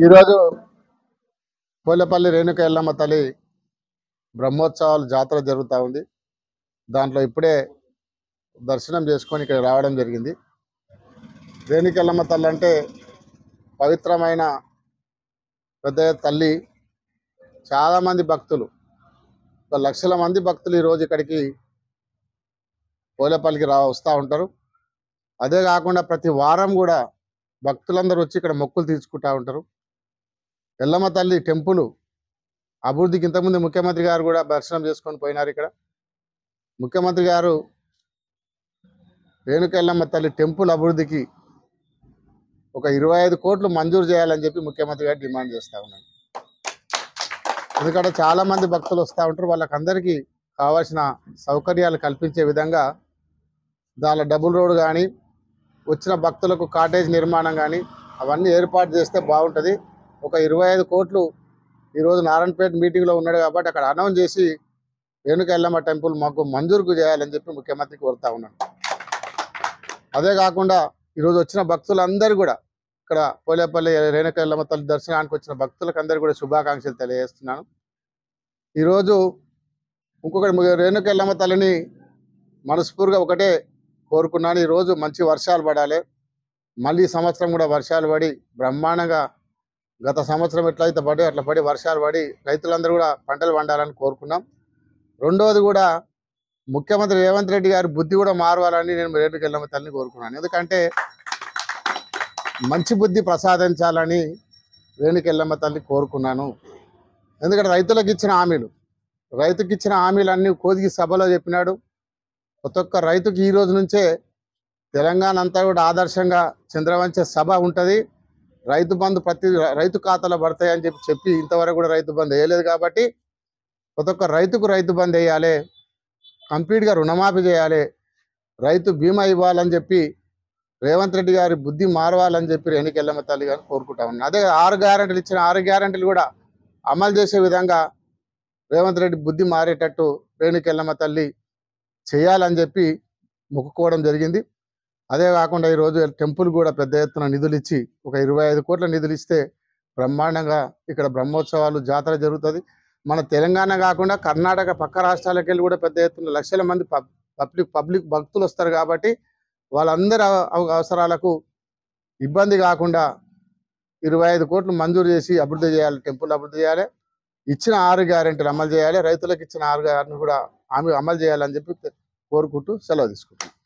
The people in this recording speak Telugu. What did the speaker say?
ఈరోజు పోలేపల్లి రేణుక ఎల్లమ్మ తల్లి బ్రహ్మోత్సవాలు జాతర జరుగుతూ ఉంది. దాంట్లో ఇప్పుడే దర్శనం చేసుకొని ఇక్కడ రావడం జరిగింది. రేణుక ఎల్లమ్మ తల్లి అంటే పవిత్రమైన పెద్ద తల్లి. చాలామంది భక్తులు, లక్షల మంది భక్తులు ఈరోజు ఇక్కడికి పోలేపల్లికి వస్తూ ఉంటారు. అదే కాకుండా ప్రతి వారం కూడా భక్తులందరూ వచ్చి ఇక్కడ మొక్కులు తీర్చుకుంటూ ఉంటారు. ఎల్లమ్మ తల్లి టెంపుల్ అభివృద్ధికి ఇంతకుముందు ముఖ్యమంత్రి గారు కూడా దర్శనం చేసుకొని పోయినారు. ఇక్కడ ముఖ్యమంత్రి గారు రేణుక ఎల్లమ్మ తల్లి టెంపుల్ అభివృద్ధికి ఒక 25 కోట్లు మంజూరు చేయాలని చెప్పి ముఖ్యమంత్రి గారు డిమాండ్ చేస్తూ ఉన్నారు. ఎందుకంటే చాలామంది భక్తులు వస్తూ ఉంటారు. వాళ్ళకందరికీ కావాల్సిన సౌకర్యాలు కల్పించే విధంగా దాని డబుల్ రోడ్ కానీ, వచ్చిన భక్తులకు కాటేజ్ నిర్మాణం కానీ అవన్నీ ఏర్పాటు చేస్తే బాగుంటుంది. ఒక 25 కోట్లు ఈరోజు నారాయణపేట మీటింగ్లో ఉన్నాడు కాబట్టి అక్కడ అనౌన్స్ చేసి రేణుక ఎల్లమ్మ టెంపుల్ మాకు మంజూరుకు చేయాలని చెప్పి ముఖ్యమంత్రికి కోరుతా ఉన్నాను. అదే కాకుండా ఈరోజు వచ్చిన భక్తులందరూ కూడా ఇక్కడ పోలేపల్లి రేణుక ఎల్లమ్మ తల్లి దర్శనానికి వచ్చిన భక్తులకు అందరూ కూడా శుభాకాంక్షలు తెలియజేస్తున్నాను. ఈరోజు ఇంకొకటి రేణుక ఎల్లమ్మ తల్లిని మనస్ఫూర్తిగా ఒకటే కోరుకున్నాను. ఈరోజు మంచి వర్షాలు పడాలి. మళ్ళీ సంవత్సరం కూడా వర్షాలు పడి బ్రహ్మాండంగా గత సంవత్సరం ఎట్లయితే పడి అట్లా పడి వర్షాలు పడి రైతులందరూ కూడా పంటలు పండాలని కోరుకున్నాం. రెండవది కూడా ముఖ్యమంత్రి రేవంత్ రెడ్డి గారి బుద్ధి కూడా మారవాలని నేను రేణుక ఎల్లమ్మ తల్లిని కోరుకున్నాను. ఎందుకంటే మంచి బుద్ధి ప్రసాదించాలని రేణుక ఎల్లమ్మ తల్లి కోరుకున్నాను. ఎందుకంటే రైతుకి ఇచ్చిన హామీలన్నీ కోదిగి సభలో చెప్పినాడు. ప్రతి ఒక్క రైతుకి ఈ రోజు నుంచే తెలంగాణ అంతా కూడా ఆదర్శంగా చంద్రవంశ సభ ఉంటుంది. రైతు బంధు ప్రతి రైతు ఖాతాలో పడతాయని చెప్పి ఇంతవరకు కూడా రైతు బంధు వేయలేదు. కాబట్టి ప్రతి ఒక్క రైతుకు రైతు బంధు వేయాలి, కంప్లీట్గా రుణమాఫీ చేయాలి, రైతు బీమా ఇవ్వాలని చెప్పి రేవంత్ రెడ్డి గారి బుద్ధి మారవాలని చెప్పి రేణుక ఎల్లమ్మ తల్లి గారిని కోరుకుంటా ఉన్నాను. అదే 6 గ్యారెంటీలు ఇచ్చిన 6 గ్యారెంటీలు కూడా అమలు చేసే విధంగా రేవంత్ రెడ్డి బుద్ధి మారేటట్టు రేణుక ఎల్లమ్మ తల్లి చేయాలని చెప్పి మొక్కుకోవడం జరిగింది. అదే కాకుండా ఈరోజు టెంపుల్ కూడా పెద్ద ఎత్తున నిధులు ఇచ్చి ఒక 25 కోట్ల నిధులు ఇస్తే బ్రహ్మాండంగా ఇక్కడ బ్రహ్మోత్సవాలు జాతర జరుగుతుంది. మన తెలంగాణ కాకుండా కర్ణాటక పక్క రాష్ట్రాలకు వెళ్ళి కూడా పెద్ద ఎత్తున లక్షల మంది పబ్లిక్ భక్తులు వస్తారు. కాబట్టి వాళ్ళందరి అవసరాలకు ఇబ్బంది కాకుండా 25 కోట్లు మంజూరు చేసి అభివృద్ధి చేయాలి, టెంపుల్ అభివృద్ధి చేయాలి. ఇచ్చిన 6 గ్యారెంటీలు అమలు చేయాలి, రైతులకు ఇచ్చిన 6 గ్యారెంటీలు కూడా అమలు చేయాలని చెప్పి కోరుకుంటూ సెలవు తీసుకుంటున్నాను.